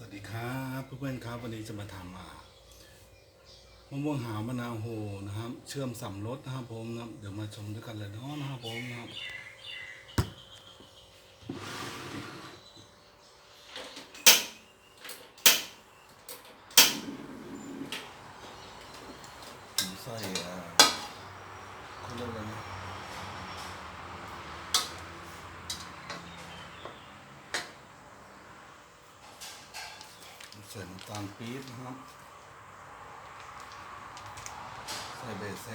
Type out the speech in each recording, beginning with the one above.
วัสดีครับเพื่อนๆครับวันนี้จะมาทำมะม่วงหาวมะนาวโหนะครับเชื่อมสำรสนะครับผมนะเดี๋ยวมาชมด้วยกันเลยเนาะนะครับผมนะครับผมใส่เขาเรียกอะไรนะใส่น้ำตาลปี๊บนะครับใส่เบสเซ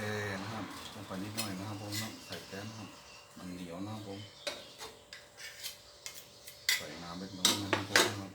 นะครับลงไปนิดหน่อยนะครับผมนะใส่แป้งครับมันเหนียวนะครับผมใส่น้ำเล็กน้อยนะครับผมนะครับ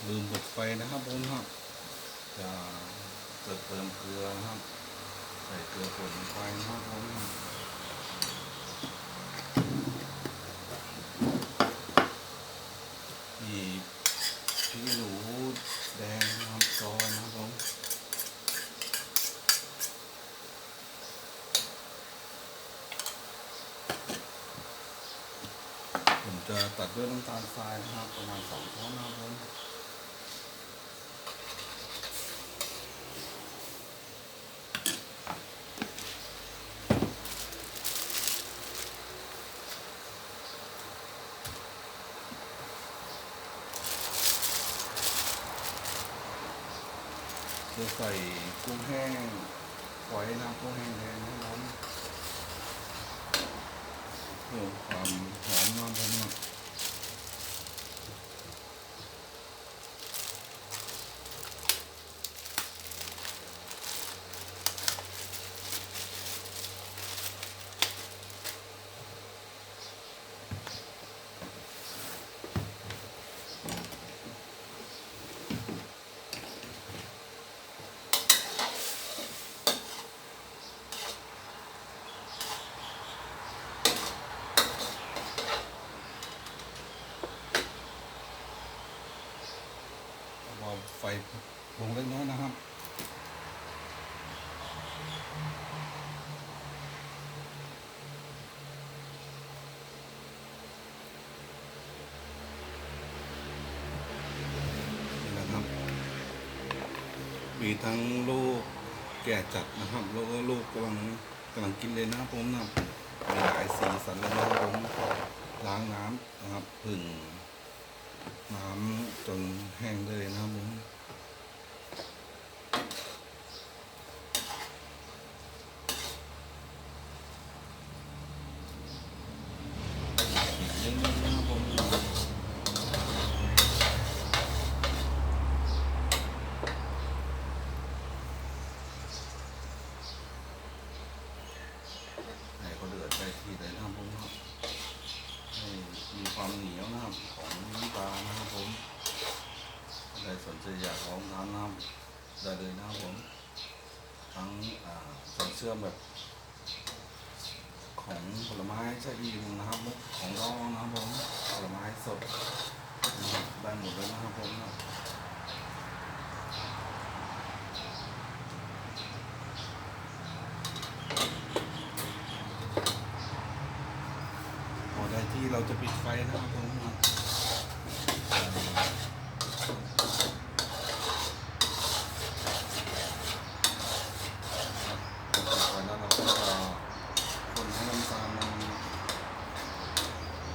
ลืมกดไฟนะครับผมครับจะเติมเกลือนะครับใส่เกลือป่นลงไปนะครับผมนี่พริกขี้หนูแดงนะครับซอยนะครับผมจะตัดด้วยน้ำตาลทรายนะครับประมาณ2 ช้อนนะครับผมจะใส่กุ้งแห้งฝอยน้ำกุ้งแห้งแดงนะครับเพื่อความหอมนะครับผม มีทั้งลูกแก่จัดนะครับแล้วก็ลูกกำลังกินเลยนะครับผมนะครับมีหลายสีสันเลยนะครับผมล้างน้ำนะครับผึ่งน้ำจนแห้งเลยนะครับผมเล่นๆนะครับผมให้เขาเดือดได้ที่เลยนะครับผมครับให้มีความเหนียวนะครับของน้ำปลานะครับผมใครสนใจอยากลองทำนะครับได้เลยนะครับผมทั้งส่วนเชื่อมแบบของผลไม้ชะอีนะครับมุกของร้องนะครับผมผลไม้สดนะครับได้หมดเลยนะครับผมนะพอได้ที่เราจะปิดไฟนะครับผมนะวันนั้นเราก็จะคนให้น้ำตาลมัน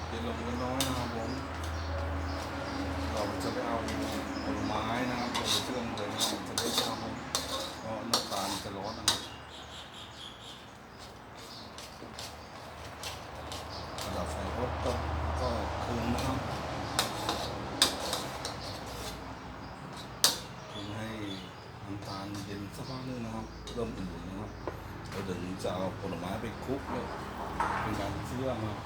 เย็นลงเล็กน้อยนะครับผมเราจะไปเอาผลไม้นะครับเราไปเชื่อมเลยนะครับจะได้ทำเพราะน้ำตาลจะร้อนนะครับระดับไฟก็คืนนะครับคืนให้น้ำตาลเย็นสักพักนึงนะครับเริ่มอุ่นๆนะครับเราถึงจะเอาผลไม้ไปคลุกเลยเป็นการเชื่อมครับ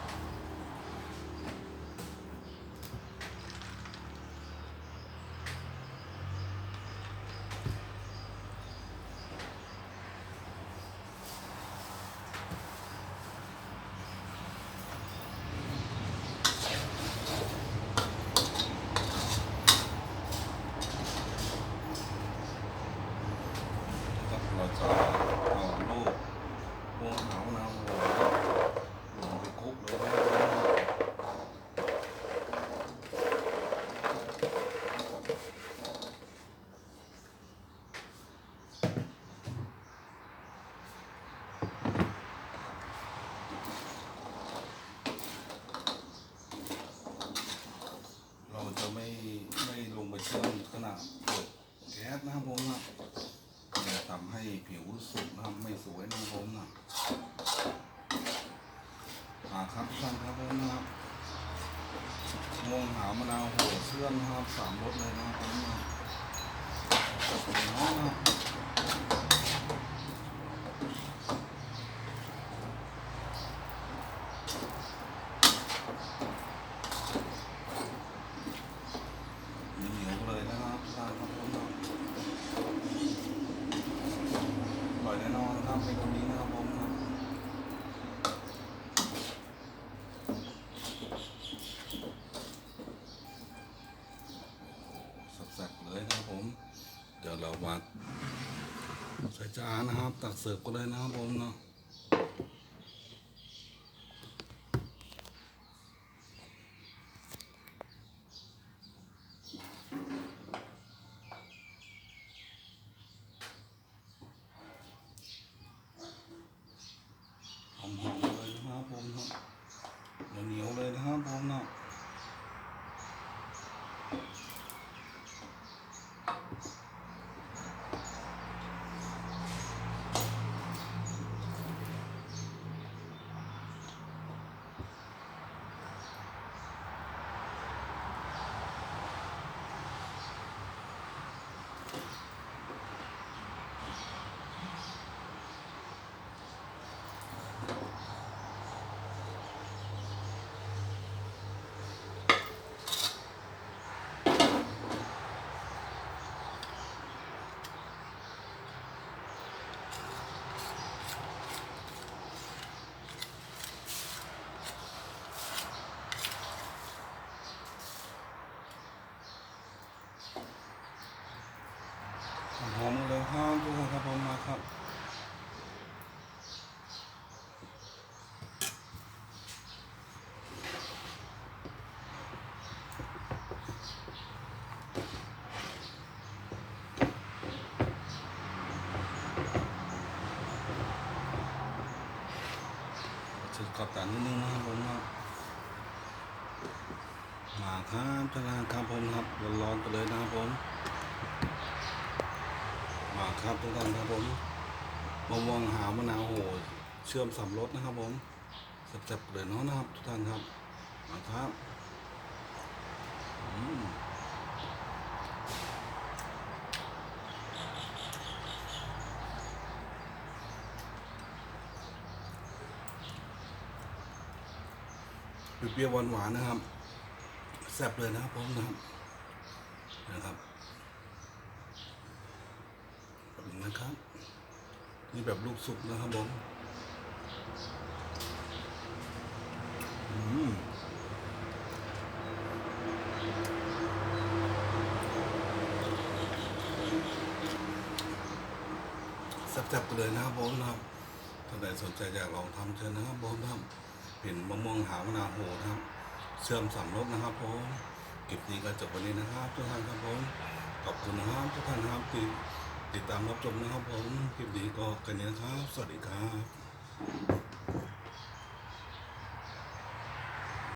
เราจะเอาลูกพวงหาวนะครับลงไปคลุกเลยนะครับเราจะไม่ลงไปเชื่อมขนาดเปิดแก๊สนะครับผมนะจะทำให้ผิวสุกนะครับไม่สวยนะครับผมนะครับทุกท่านครับผมนะครับม่วงหาวมะนาวหัวเชื่อมนะครับ3 รสเลยนะครับผมนะจะเป็นน้อยนะครับเหนียวเลยนะครับทุกท่านครับผมนะอร่อยแน่นอนนะครับเป็นคนนี้นะครับผมนะแซ่บๆเลยนะครับผมเดี๋ยวเรามาใส่จานนะครับตักเสิร์ฟกันเลยนะครับผมเนาะหอมๆเลยนะครับผมเนาะเหนียวๆเลยนะครับผมเนาะหอมเลยครับทุกคนครับผมมาครับ กับตานิดนึงนะครับผมครับมาครับท่านครับผมครับร้อนๆกันเลยนะครับผมมาครับทุกท่านครับผมมะม่วงหาวมะนาวโหเชื่อมสามรสนะครับผมแซ่บๆเลยเนาะนะครับทุกท่านครับมาครับเปรี้ยวๆหวานๆนะครับแซ่บเลยนะครับผมนะครับแบบนี้นะครับนี่แบบลูกสุกนะครับผมแซ่บๆกันเลยนะครับผมนะครับท่านใดสนใจอยากลองทำเชิญนะครับผมนะครับเป็นมะม่วงหาวมะนาวโหนะครับเชื่อมสามรสนะครับผมคลิปนี้ก็จบวันนี้นะครับทุกท่านครับผมขอบคุณนะครับทุกท่านครับที่ติดตามรับชมนะครับผมคลิปนี้ก็แค่นี้นะครับสวัสดีครับ